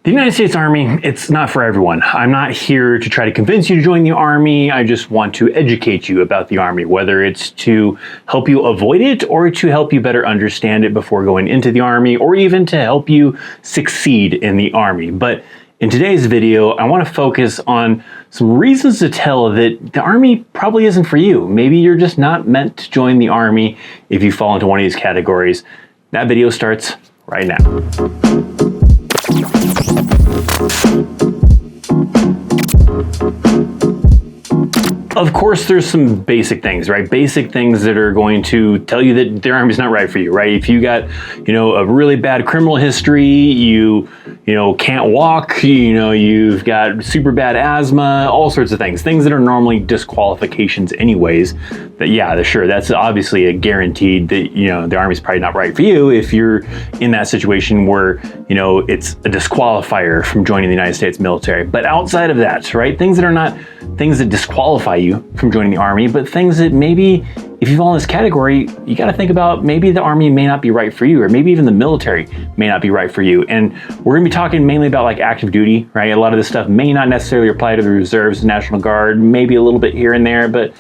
The United States Army, it's not for everyone. I'm not here to try to convince you to join the Army. I just want to educate you about the Army, whether it's to help you avoid it or to help you better understand it before going into the Army, or even to help you succeed in the Army. But in today's video, I want to focus on some reasons to tell that the Army probably isn't for you. Maybe you're just not meant to join the Army if you fall into one of these categories. That video starts right now. Of course, there's some basic things, right? Basic things that are going to tell you that the Army's not right for you, right? If you got, a really bad criminal history, you can't walk, you've got super bad asthma, all sorts of things that are normally disqualifications anyways, sure, that's obviously a guaranteed that, the Army's probably not right for you if you're in that situation where, it's a disqualifier from joining the United States military. But outside of that, right? Things that are not things that disqualify you from joining the Army, but things that maybe if you fall in this category, you got to think about maybe the Army may not be right for you, or maybe even the military may not be right for you. And we're going to be talking mainly about like active duty, right? A lot of this stuff may not necessarily apply to the reserves, National Guard, maybe a little bit here and there, but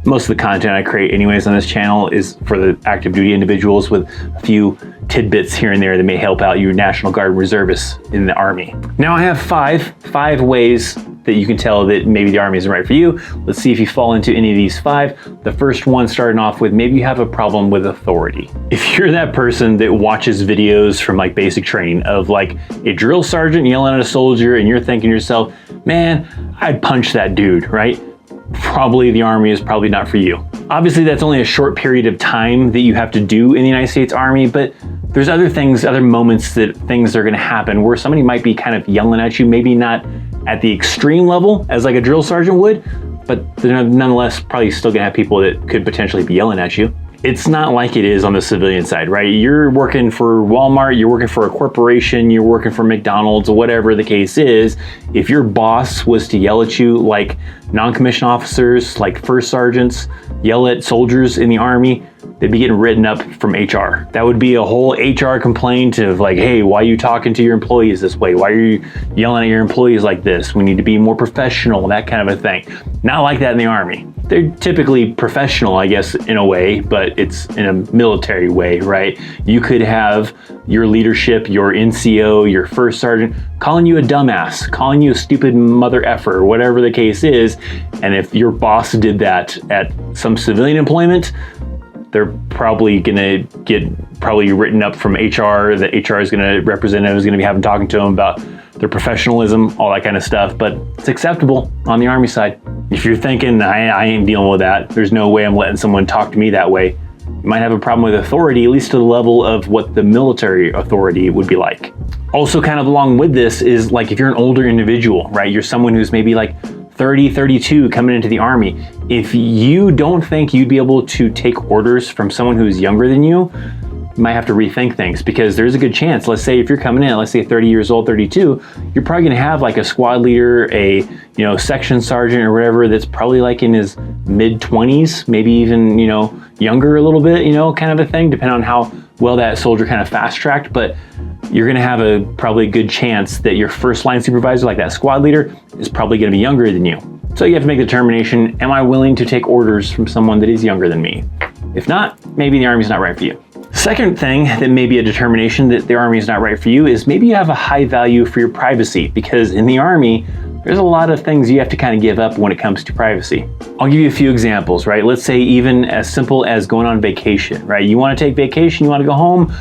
most of the content I create anyways on this channel is for the active duty individuals, with a few tidbits here and there that may help out you National Guard reservists in the Army. Now I have five ways that you can tell that maybe the Army isn't right for you. Let's see if you fall into any of these five. The first one, starting off with, maybe you have a problem with authority. If you're that person that watches videos from like basic training of like a drill sergeant yelling at a soldier and you're thinking to yourself, man, I'd punch that dude, right? Probably the Army is probably not for you. Obviously, that's only a short period of time that you have to do in the United States Army, but there's other things, other moments that things are gonna happen where somebody might be kind of yelling at you, maybe not at the extreme level as like a drill sergeant would, but they're nonetheless probably still gonna have people that could potentially be yelling at you. It's not like it is on the civilian side, right? You're working for Walmart, you're working for a corporation, you're working for McDonald's, whatever the case is. If your boss was to yell at you like non-commissioned officers, like first sergeants, yell at soldiers in the Army, they'd be getting written up from HR. That would be a whole HR complaint of like, hey, why are you talking to your employees this way? Why are you yelling at your employees like this? We need to be more professional, that kind of a thing. Not like that in the Army. They're typically professional, I guess, in a way, but it's in a military way, right? You could have your leadership, your NCO, your first sergeant calling you a dumbass, calling you a stupid mother effer, whatever the case is. And if your boss did that at some civilian employment, they're probably gonna get written up from HR. The HR is gonna representative is gonna be having talking to them about their professionalism, all that kind of stuff. But it's acceptable on the Army side. If you're thinking, I ain't dealing with that, there's no way I'm letting someone talk to me that way, you might have a problem with authority, at least to the level of what the military authority would be like. Also, kind of along with this is like if you're an older individual, right? You're someone who's maybe like 30, 32 coming into the Army. If you don't think you'd be able to take orders from someone who's younger than you might have to rethink things, because there's a good chance, let's say if you're coming in, let's say 30 years old, 32, you're probably gonna have like a squad leader, a section sergeant or whatever that's probably like in his mid 20s, maybe even, younger a little bit, kind of a thing, depending on how well that soldier kind of fast tracked. But you're gonna have a probably good chance that your first line supervisor, like that squad leader, is probably gonna be younger than you. So you have to make the determination, am I willing to take orders from someone that is younger than me? If not, maybe the Army's not right for you. Second thing that may be a determination that the Army is not right for you is maybe you have a high value for your privacy, because in the Army, there's a lot of things you have to kind of give up when it comes to privacy. I'll give you a few examples, right? Let's say even as simple as going on vacation, right? You want to take vacation, you want to go home,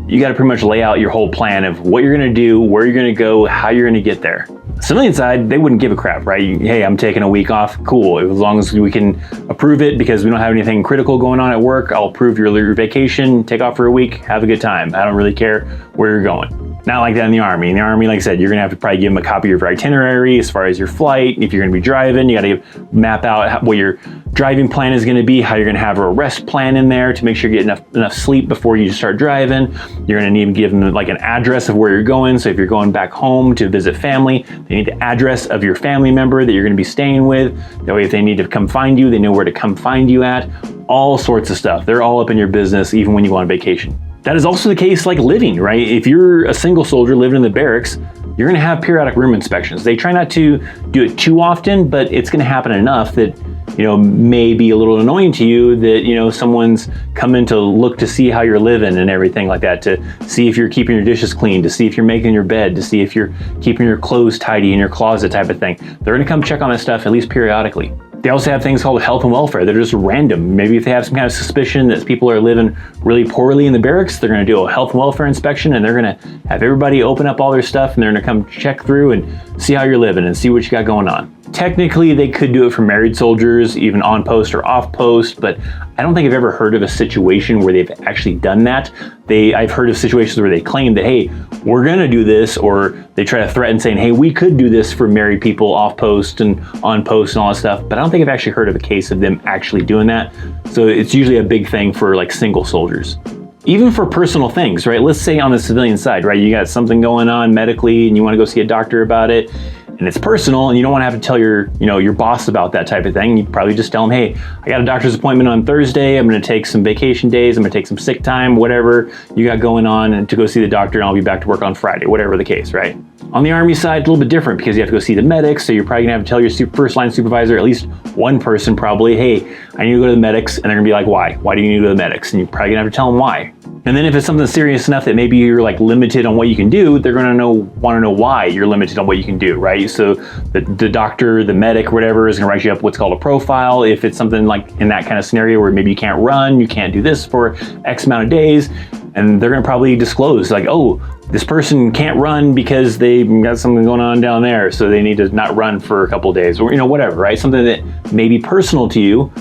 you got to pretty much lay out your whole plan of what you're going to do, where you're going to go, how you're going to get there. Civilian side, they wouldn't give a crap, right? Hey, I'm taking a week off, cool. As long as we can approve it because we don't have anything critical going on at work, I'll approve your vacation, take off for a week, have a good time. I don't really care where you're going. Not like that in the Army. In the Army, like I said, you're gonna have to probably give them a copy of your itinerary as far as your flight. If you're gonna be driving, you gotta map out what your driving plan is gonna be, how you're gonna have a rest plan in there to make sure you get enough sleep before you start driving. You're gonna need to give them like an address of where you're going. So if you're going back home to visit family, they need the address of your family member that you're gonna be staying with. That way if they need to come find you, they know where to come find you at. All sorts of stuff. They're all up in your business, even when you go on vacation. That is also the case like living, right? If you're a single soldier living in the barracks, you're going to have periodic room inspections. They try not to do it too often, but it's going to happen enough that, may be a little annoying to you that, someone's coming to look to see how you're living and everything like that, to see if you're keeping your dishes clean, to see if you're making your bed, to see if you're keeping your clothes tidy in your closet type of thing. They're going to come check on that stuff at least periodically. They also have things called health and welfare that are just random. Maybe if they have some kind of suspicion that people are living really poorly in the barracks, they're going to do a health and welfare inspection, and they're going to have everybody open up all their stuff, and they're going to come check through and see how you're living and see what you got going on. Technically, they could do it for married soldiers, even on post or off post, but I don't think I've ever heard of a situation where they've actually done that. I've heard of situations where they claim that, hey, we're going to do this, or they try to threaten saying, hey, we could do this for married people off post and on post and all that stuff, but I don't think I've actually heard of a case of them actually doing that. So it's usually a big thing for like single soldiers. Even for personal things, right? Let's say on the civilian side, right? You got something going on medically and you want to go see a doctor about it, and it's personal, and you don't want to have to tell your boss about that type of thing. You probably just tell them, hey, I got a doctor's appointment on Thursday. I'm going to take some vacation days. I'm going to take some sick time, whatever you got going on, and to go see the doctor, and I'll be back to work on Friday, whatever the case, right? On the Army side, it's a little bit different because you have to go see the medics. So you're probably going to have to tell your first line supervisor, at least one person probably, hey, I need to go to the medics. And they're going to be like, why? Why do you need to go to the medics? And you're probably going to have to tell them why. And then if it's something serious enough that maybe you're like limited on what you can do, they're going to want to know why you're limited on what you can do, right? So the doctor, the medic, whatever, is going to write you up what's called a profile. If it's something like in that kind of scenario where maybe you can't run, you can't do this for X amount of days, and they're going to probably disclose like, oh, this person can't run because they got something going on down there, so they need to not run for a couple of days, or whatever, right? Something that may be personal to you.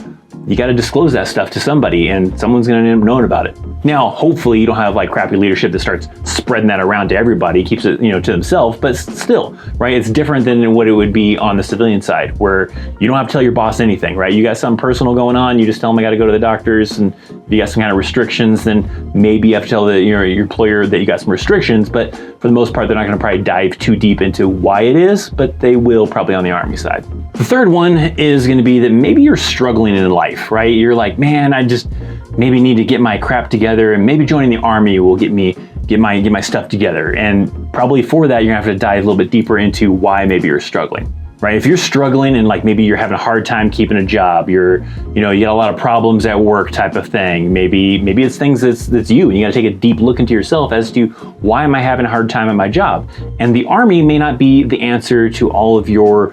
You got to disclose that stuff to somebody, and someone's going to end up knowing about it. Now, hopefully you don't have like crappy leadership that starts spreading that around to everybody, keeps it, to themselves, but still, right? It's different than what it would be on the civilian side, where you don't have to tell your boss anything, right? You got something personal going on, you just tell them I got to go to the doctors, and if you got some kind of restrictions, then maybe you have to tell your employer that you got some restrictions, but for the most part, they're not going to probably dive too deep into why it is, but they will probably on the Army side. The third one is going to be that maybe you're struggling in life, right? You're like, man, I just maybe need to get my crap together, and maybe joining the Army will get my stuff together. And probably for that, you're gonna have to dive a little bit deeper into why maybe you're struggling, right? If you're struggling and like maybe you're having a hard time keeping a job, you got a lot of problems at work type of thing. Maybe it's things that's you, and you got to take a deep look into yourself as to why am I having a hard time at my job? And the Army may not be the answer to all of your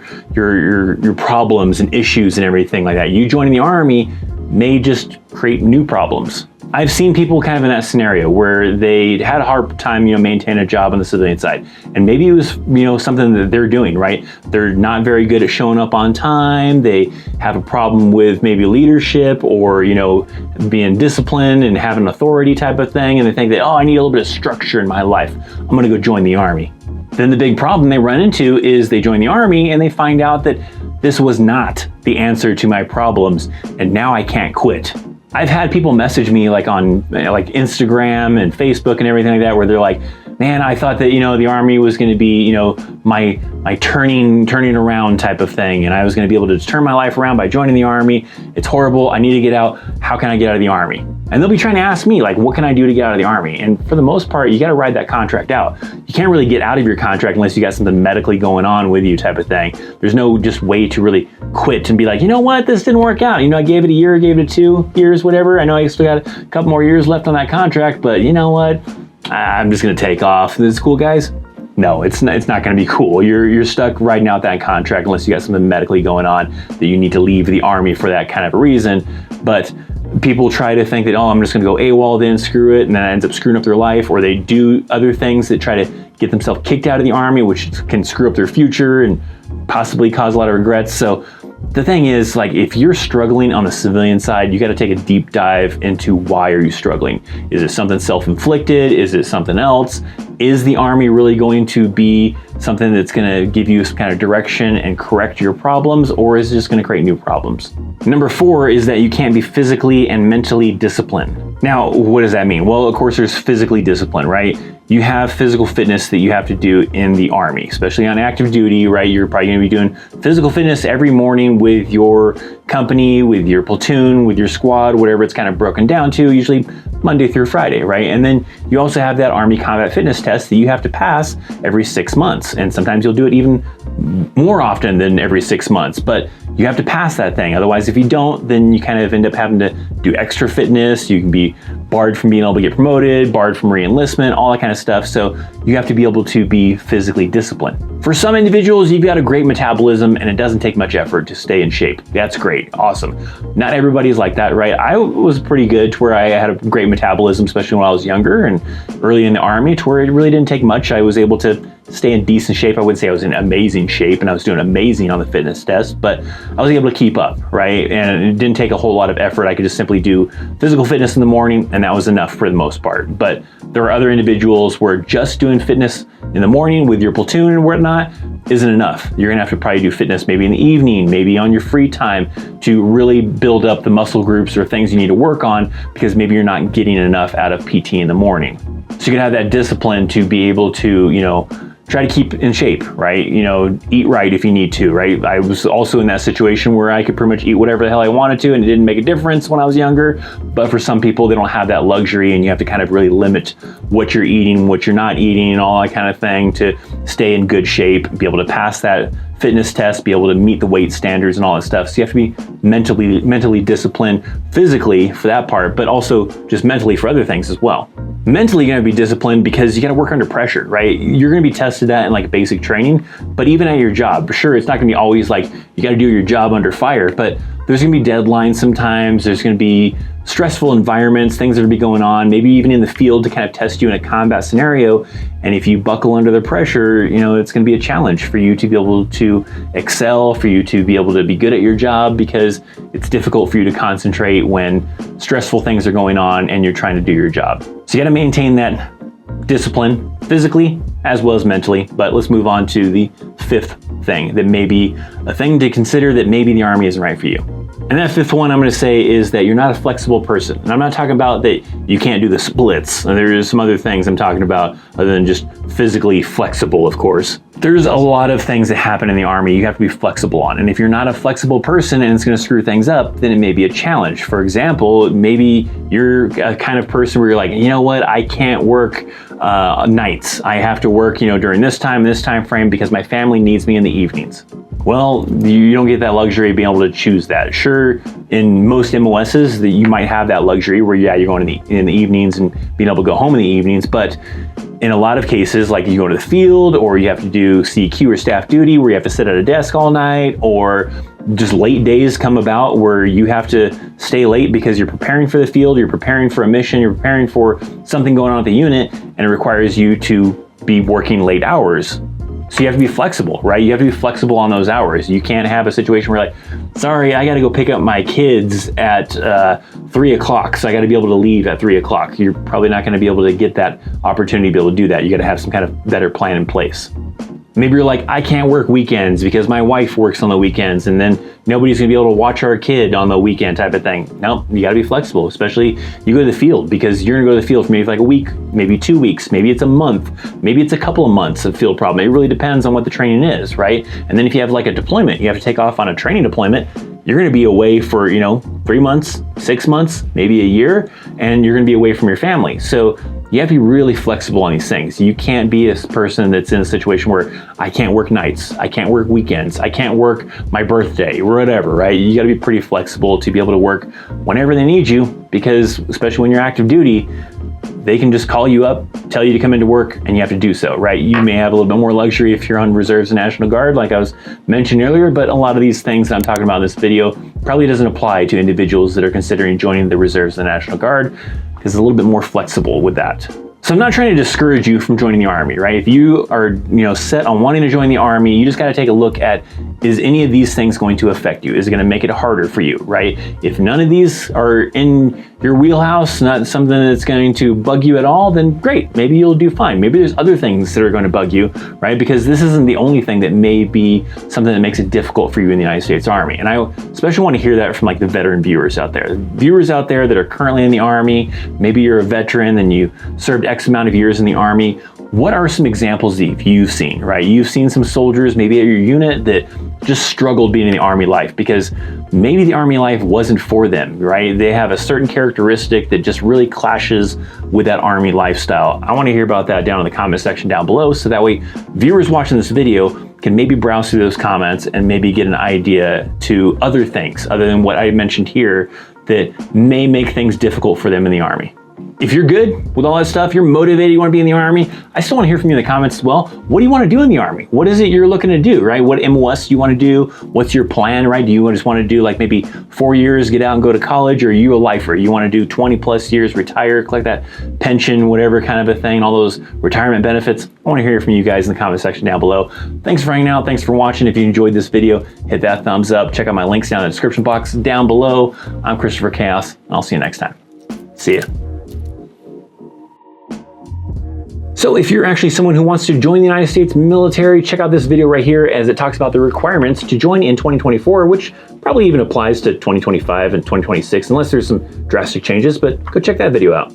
problems and issues and everything like that. You joining the Army may just create new problems. I've seen people kind of in that scenario where they had a hard time, maintaining a job on the civilian side. And maybe it was, something that they're doing, right? They're not very good at showing up on time. They have a problem with maybe leadership or, being disciplined and having authority type of thing. And they think that, oh, I need a little bit of structure in my life. I'm going to go join the Army. Then the big problem they run into is they join the Army and they find out that this was not the answer to my problems, and now I can't quit. I've had people message me like on like Instagram and Facebook and everything like that, where they're like, man, I thought that, the Army was going to be, my turning around type of thing. And I was going to be able to turn my life around by joining the Army. It's horrible. I need to get out. How can I get out of the Army? And they'll be trying to ask me, like, what can I do to get out of the Army? And for the most part, you got to ride that contract out. You can't really get out of your contract unless you got something medically going on with you type of thing. There's no just way to really quit and be like, you know what, this didn't work out. I gave it a year, gave it 2 years, whatever. I know I still got a couple more years left on that contract, but you know what? I'm just going to take off. This is cool, guys. No, it's not going to be cool. You're stuck riding out that contract unless you got something medically going on that you need to leave the Army for that kind of a reason. But people try to think that, oh, I'm just going to go AWOL, then screw it, and then it ends up screwing up their life, or they do other things that try to get themselves kicked out of the Army, which can screw up their future and possibly cause a lot of regrets. So the thing is, like, if you're struggling on the civilian side, you got to take a deep dive into why are you struggling? Is it something self-inflicted? Is it something else? Is the Army really going to be something that's going to give you some kind of direction and correct your problems, or is it just going to create new problems? Number 4 is that you can't be physically and mentally disciplined. Now, what does that mean? Well, of course, there's physically discipline, right? you have physical fitness that you have to do in the Army, especially on active duty, right? You're probably going to be doing physical fitness every morning with your company, with your platoon, with your squad, whatever it's kind of broken down to, usually Monday through Friday, right? And then you also have that Army combat fitness test that you have to pass every 6 months. And sometimes you'll do it even more often than every 6 months, but you have to pass that thing. Otherwise, if you don't, then you kind of end up having to do extra fitness. You can be barred from being able to get promoted, barred from re-enlistment, all that kind of stuff. So you have to be able to be physically disciplined. For some individuals, you've got a great metabolism and it doesn't take much effort to stay in shape. That's great, awesome. Not everybody's like that, right? I was pretty good to where I had a great metabolism, especially when I was younger and early in the Army, to where it really didn't take much. I was able to stay in decent shape. I wouldn't say I was in amazing shape and I was doing amazing on the fitness test, but I was able to keep up, right? And it didn't take a whole lot of effort. I could just simply do physical fitness in the morning and that was enough for the most part. But there are other individuals where just doing fitness in the morning with your platoon and whatnot isn't enough. You're gonna have to probably do fitness maybe in the evening, maybe on your free time to really build up the muscle groups or things you need to work on because maybe you're not getting enough out of PT in the morning. So you can have that discipline to be able to, try to keep in shape, right? Eat right if you need to, right? I was also in that situation where I could pretty much eat whatever the hell I wanted to and it didn't make a difference when I was younger. But for some people, they don't have that luxury and you have to kind of really limit what you're eating, what you're not eating, and all that kind of thing to stay in good shape, be able to pass that fitness test, be able to meet the weight standards and all that stuff. So you have to be mentally disciplined, physically for that part, but also just mentally for other things as well. Mentally, you're gonna be disciplined because you gotta work under pressure, right? You're gonna be tested at in like basic training, but even at your job, sure, it's not gonna be always like you gotta do your job under fire, but there's gonna be deadlines sometimes, there's gonna be stressful environments, things that will be going on, maybe even in the field to kind of test you in a combat scenario. And if you buckle under the pressure, it's going to be a challenge for you to be able to excel, for you to be able to be good at your job because it's difficult for you to concentrate when stressful things are going on and you're trying to do your job. So you got to maintain that discipline physically as well as mentally. But let's move on to the fifth thing that may be a thing to consider that maybe the Army isn't right for you. And that fifth one I'm going to say is that you're not a flexible person. And I'm not talking about that you can't do the splits. There's some other things I'm talking about other than just physically flexible, of course. There's a lot of things that happen in the Army you have to be flexible on. And if you're not a flexible person and it's going to screw things up, then it may be a challenge. For example, maybe you're a kind of person where you're like, you know what, I can't work nights. I have to work, during this time frame because my family needs me in the evenings. Well, you don't get that luxury of being able to choose that. Sure, in most MOSs that you might have that luxury where you're going in the evenings and being able to go home in the evenings, but in a lot of cases, like you go to the field or you have to do CQ or staff duty where you have to sit at a desk all night, or just late days come about where you have to stay late because you're preparing for the field, you're preparing for a mission, you're preparing for something going on at the unit, and it requires you to be working late hours. So you have to be flexible, right? You have to be flexible on those hours. You can't have a situation where like, sorry, I got to go pick up my kids at 3 o'clock. So I got to be able to leave at 3 o'clock. You're probably not going to be able to get that opportunity to be able to do that. You got to have some kind of better plan in place. Maybe you're like, I can't work weekends because my wife works on the weekends and then nobody's gonna be able to watch our kid on the weekend type of thing. Nope, you gotta be flexible, especially you go to the field because you're gonna go to the field for maybe like a week, maybe 2 weeks, maybe it's a month, maybe it's a couple of months of field problem. It really depends on what the training is, right? And then if you have like a deployment, you have to take off on a training deployment, you're gonna be away for, 3 months, 6 months, maybe a year, and you're gonna be away from your family. So you have to be really flexible on these things. You can't be a person that's in a situation where I can't work nights, I can't work weekends, I can't work my birthday or whatever, right? You gotta be pretty flexible to be able to work whenever they need you, because especially when you're active duty, they can just call you up, tell you to come into work, and you have to do so, right? You may have a little bit more luxury if you're on reserves and National Guard, like I was mentioning earlier, but a lot of these things that I'm talking about in this video probably doesn't apply to individuals that are considering joining the reserves and the National Guard, because it's a little bit more flexible with that. So I'm not trying to discourage you from joining the Army, right? If you are, set on wanting to join the Army, you just got to take a look at, is any of these things going to affect you? Is it going to make it harder for you, right? If none of these are in your wheelhouse, not something that's going to bug you at all, then great, maybe you'll do fine. Maybe there's other things that are going to bug you, right? Because this isn't the only thing that may be something that makes it difficult for you in the United States Army. And I especially want to hear that from like the veteran viewers out there. Viewers out there that are currently in the Army, maybe you're a veteran and you served X amount of years in the Army. What are some examples that you've seen, right? You've seen some soldiers maybe at your unit that just struggled being in the Army life because maybe the Army life wasn't for them, right? They have a certain characteristic that just really clashes with that Army lifestyle. I want to hear about that down in the comment section down below, so that way viewers watching this video can maybe browse through those comments and maybe get an idea to other things other than what I mentioned here that may make things difficult for them in the Army. If you're good with all that stuff, you're motivated, you want to be in the Army, I still want to hear from you in the comments as well. What do you want to do in the Army? What is it you're looking to do, right? What MOS do you want to do? What's your plan, right? Do you just want to do like maybe 4 years, get out and go to college, or are you a lifer? You want to do 20 plus years, retire, collect that pension, whatever kind of a thing, all those retirement benefits? I want to hear from you guys in the comment section down below. Thanks for hanging out. Thanks for watching. If you enjoyed this video, hit that thumbs up. Check out my links down in the description box down below. I'm Christopher Chaos, and I'll see you next time. See ya. So if you're actually someone who wants to join the United States military, check out this video right here as it talks about the requirements to join in 2024, which probably even applies to 2025 and 2026, unless there's some drastic changes, but go check that video out.